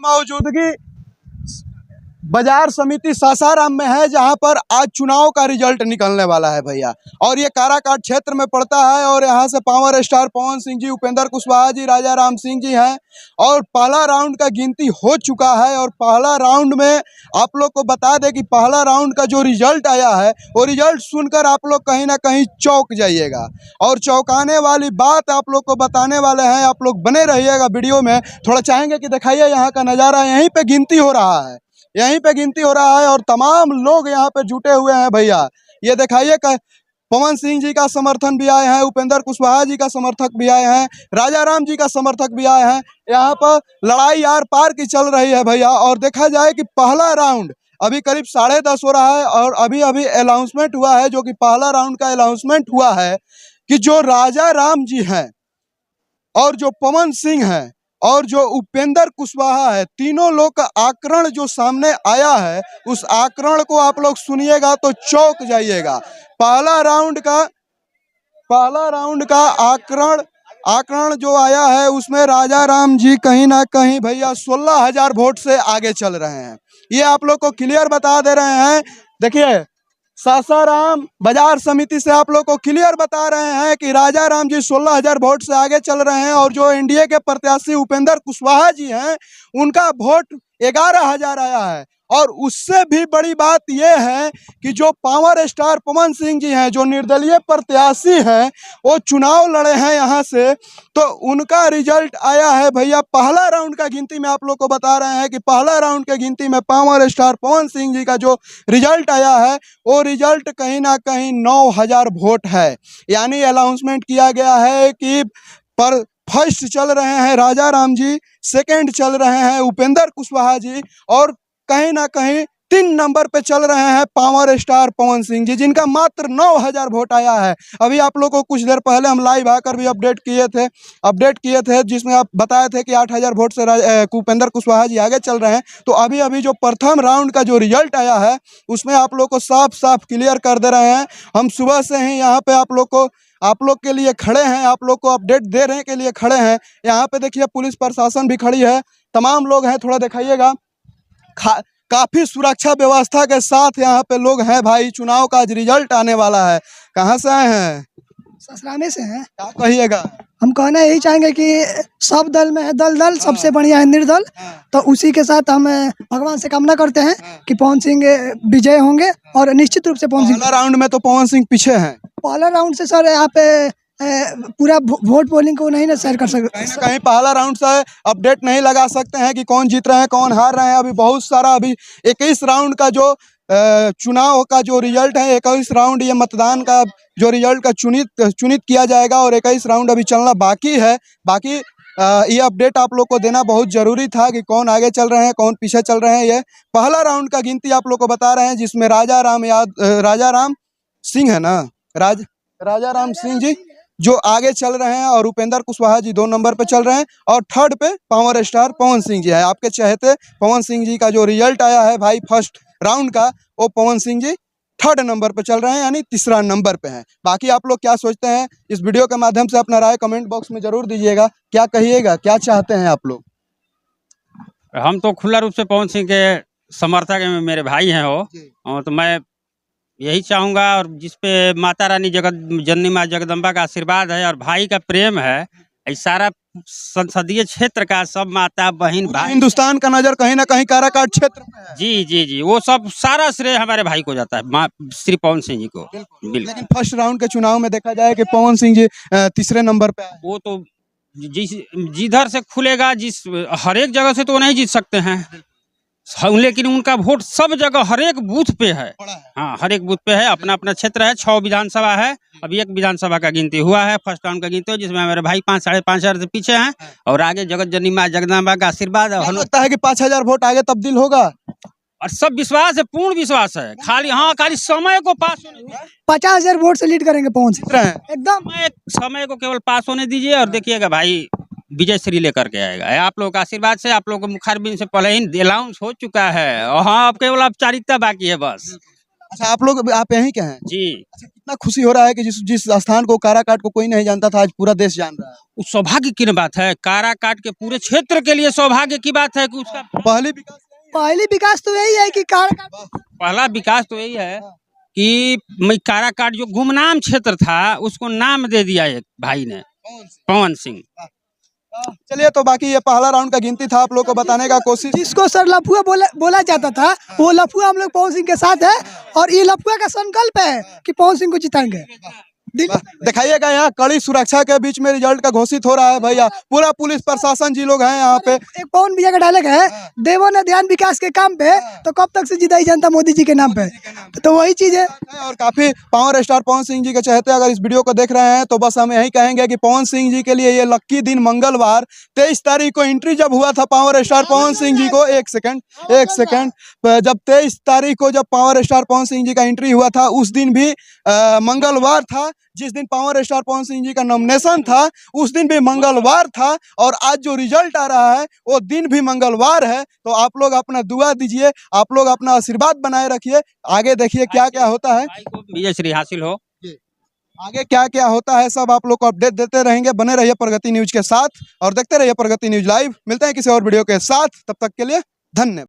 मौजूदगी बाजार समिति सासाराम में है, जहां पर आज चुनाव का रिजल्ट निकलने वाला है भैया। और ये काराकाट क्षेत्र में पड़ता है और यहां से पावर स्टार पवन सिंह जी, उपेंद्र कुशवाहा जी, राजा राम सिंह जी हैं। और पहला राउंड का गिनती हो चुका है और पहला राउंड में आप लोग को बता दें कि पहला राउंड का जो रिजल्ट आया है वो रिजल्ट सुनकर आप लोग कहीं ना कहीं चौंक जाइएगा। और चौंकाने वाली बात आप लोग को बताने वाले हैं, आप लोग बने रहिएगा वीडियो में। थोड़ा चाहेंगे कि दिखाइए यहाँ का नज़ारा। यहीं पे गिनती हो रहा है, यहीं पे गिनती हो रहा है और तमाम लोग यहाँ पे जुटे हुए हैं भैया। ये दिखाइए पवन सिंह जी का समर्थन भी आए हैं, उपेंद्र कुशवाहा जी का समर्थक भी आए हैं, राजा राम जी का समर्थक भी आए हैं। यहाँ पर लड़ाई आर पार की चल रही है भैया। और देखा जाए कि पहला राउंड अभी करीब 10:30 हो रहा है और अभी अभी अनाउंसमेंट हुआ है, जो कि पहला राउंड का अनाउंसमेंट हुआ है कि जो राजा राम जी हैं और जो पवन सिंह हैं और जो उपेंद्र कुशवाहा है, तीनों लोग का आंकड़न जो सामने आया है, उस आंकड़न को आप लोग सुनिएगा तो चौंक जाइएगा। पहला राउंड का आंकड़न जो आया है उसमें राजा राम जी कहीं ना कहीं भैया 16,000 वोट से आगे चल रहे हैं। ये आप लोग को क्लियर बता दे रहे हैं। देखिए, सासाराम बाजार समिति से आप लोग को क्लियर बता रहे हैं कि राजा राम जी 16,000 वोट से आगे चल रहे हैं और जो एनडीए के प्रत्याशी उपेंद्र कुशवाहा जी हैं उनका वोट 11,000 आया है। और उससे भी बड़ी बात यह है कि जो पावर स्टार पवन सिंह जी हैं, जो निर्दलीय प्रत्याशी हैं, वो चुनाव लड़े हैं यहाँ से, तो उनका रिजल्ट आया है भैया। पहला राउंड का गिनती में आप लोग को बता रहे हैं कि पहला राउंड के गिनती में पावर स्टार पवन सिंह जी का जो रिजल्ट आया है वो रिजल्ट कहीं ना कहीं 9,000 वोट है। यानी अनाउंसमेंट किया गया है कि पर फर्स्ट चल रहे हैं राजा राम जी, सेकंड चल रहे हैं उपेंद्र कुशवाहा जी और कहीं ना कहीं 3 नंबर पे चल रहे हैं पावर स्टार पवन सिंह जी, जिनका मात्र 9,000 वोट आया है। अभी आप लोगों को कुछ देर पहले हम लाइव आकर भी अपडेट किए थे जिसमें आप बताए थे कि 8,000 वोट से उपेंद्र कुशवाहा जी आगे चल रहे हैं। तो अभी अभी जो प्रथम राउंड का जो रिजल्ट आया है उसमें आप लोग को साफ साफ क्लियर कर दे रहे हैं। हम सुबह से ही यहाँ पे आप लोग के लिए खड़े हैं, आप लोग को अपडेट देने के लिए खड़े हैं। यहाँ पे देखिए पुलिस प्रशासन भी खड़ी है, तमाम लोग हैं। थोड़ा दिखाइएगा, काफी सुरक्षा व्यवस्था के साथ यहाँ पे लोग हैं भाई। चुनाव का आज रिजल्ट आने वाला है। कहाँ से आए हैं? ससुराले से हैं। क्या कहिएगा? हम कहना यही चाहेंगे कि सब दल में है दल सबसे बढ़िया है निर्दल। तो उसी के साथ हम भगवान से कामना करते हैं कि पवन सिंह विजय होंगे और निश्चित रूप से पवन सिंह। पहला राउंड में तो पवन सिंह पीछे हैं। पहला राउंड से सर यहाँ पे पूरा वोट पोलिंग को नहीं ना शेयर कर सकते। कहीं पहला राउंड से अपडेट नहीं लगा सकते हैं कि कौन जीत रहे हैं कौन हार रहे हैं। अभी बहुत सारा 21 राउंड का जो चुनाव का जो रिजल्ट है, 21 राउंड ये मतदान का जो रिजल्ट का चुनित किया जाएगा और 21 राउंड अभी चलना बाकी है। ये अपडेट आप लोग को देना बहुत जरूरी था कि कौन आगे चल रहे हैं कौन पीछे चल रहे हैं। ये पहला राउंड का गिनती आप लोग को बता रहे हैं जिसमें राजा राम सिंह है ना, राजा राम सिंह जी जो आगे चल रहे हैं और उपेंद्र कुशवाहा जी 2 नंबर पे चल रहे हैं और थर्ड पे पावर स्टार पवन सिंह जी है। आपके चहेते पवन सिंह जी का जो रिजल्ट आया है भाई फर्स्ट राउंड का, वो पवन सिंह जी 3rd नंबर पे चल रहे हैं, यानी 3रा नंबर पे हैं। बाकी आप लोग क्या सोचते हैं इस वीडियो के माध्यम से अपना राय कमेंट बॉक्स में जरूर दीजिएगा। क्या कहिएगा, क्या चाहते हैं आप लोग? हम तो खुला रूप से पवन सिंह के समर्थक हैं, मेरे भाई हैं वो। तो मैं यही चाहूँगा और जिसपे माता रानी जननी माँ जगदम्बा का आशीर्वाद है और भाई का प्रेम है, इस सारा संसदीय क्षेत्र का सब माता बहन भाई, हिंदुस्तान का नजर कहीं ना कहीं काराकाट क्षेत्र में है। जी, वो सब सारा श्रेय हमारे भाई को जाता है, श्री पवन सिंह जी को। बिल्कुल। लेकिन फर्स्ट राउंड के चुनाव में देखा जाए कि पवन सिंह जी 3रे नंबर पे आए। वो तो जिधर से खुलेगा, हर एक जगह से तो नहीं जीत सकते हैं, लेकिन उनका वोट सब जगह हर एक बूथ पे है। हाँ, हर एक बूथ पे है। अपना अपना क्षेत्र है, 6 विधानसभा है। अभी 1 विधानसभा का गिनती हुआ है, फर्स्ट राउंड का गिनती, जिसमें हमारे भाई 5-5.5 से पीछे हैं और आगे जगत जननी माँ जगदम्बा का आशीर्वाद है। लगता है कि 5,000 वोट आगे तब्दील होगा और सब विश्वास है, पूर्ण विश्वास है। खाली समय को पास होने दीजिए। 50,000 वोट से लीड करेंगे पवन सिंह एकदम। समय को केवल पास होने दीजिए और देखिएगा भाई विजय श्री लेकर के आएगा। आप लोगों का आशीर्वाद से, आप लोगों को मुखारबिन से पहले ही अनाउंस हो चुका है और हाँ, अब केवल औपचारिकता बाकी है बस। अच्छा, आप यहीं के हैं जी। अच्छा, इतना खुशी हो रहा है कि जिस स्थान को काराकाट को कोई नहीं जानता था आज पूरा देश जान रहा है। उस सौभाग्य की बात है, काराकाट के पूरे क्षेत्र के लिए सौभाग्य की बात है कि उसका पहली विकास पहली विकास तो यही है कि पहला विकास तो यही है कि मैं काराकाट जो गुमनाम क्षेत्र था उसको नाम दे दिया एक भाई ने, पवन सिंह। चलिए, तो बाकी ये पहला राउंड का गिनती था आप लोग को बताने का कोशिश। जिसको सर लफुआ बोला जाता था, वो लफुआ हम लोग पवन सिंह के साथ है और ये लफुआ का संकल्प है कि पवन सिंह को जिताएंगे। दिखाइएगा यहाँ कड़ी सुरक्षा के बीच में रिजल्ट का घोषित हो रहा है भैया, पूरा पुलिस प्रशासन जी लोग हैं यहाँ पे। एक पवन भैया का डायलॉग है, देवो ने ध्यान विकास के काम पे तो कब तक से जिताई जनता मोदी जी के नाम पे, तो वही चीज है। और काफी पावर स्टार पवन सिंह जी के चहेते अगर इस वीडियो को देख रहे हैं तो बस हम यही कहेंगे कि पवन सिंह जी के लिए ये लक्की दिन मंगलवार 23 तारीख को एंट्री जब हुआ था पावर स्टार पवन सिंह जी को, एक सेकंड, जब 23 तारीख को जब पावर स्टार पवन सिंह जी का एंट्री हुआ था उस दिन भी मंगलवार था। जिस दिन पावर स्टार पवन सिंह जी का नॉमिनेशन था उस दिन भी मंगलवार था और आज जो रिजल्ट आ रहा है वो दिन भी मंगलवार है। तो आप लोग अपना दुआ दीजिए, आप लोग अपना आशीर्वाद बनाए रखिए, आगे देखिए क्या क्या होता है, विजय श्री हासिल हो। आगे क्या क्या होता है सब आप लोग को अपडेट देते रहेंगे। बने रहिए प्रगति न्यूज के साथ और देखते रहिए प्रगति न्यूज लाइव। मिलते हैं किसी और वीडियो के साथ, तब तक के लिए धन्यवाद।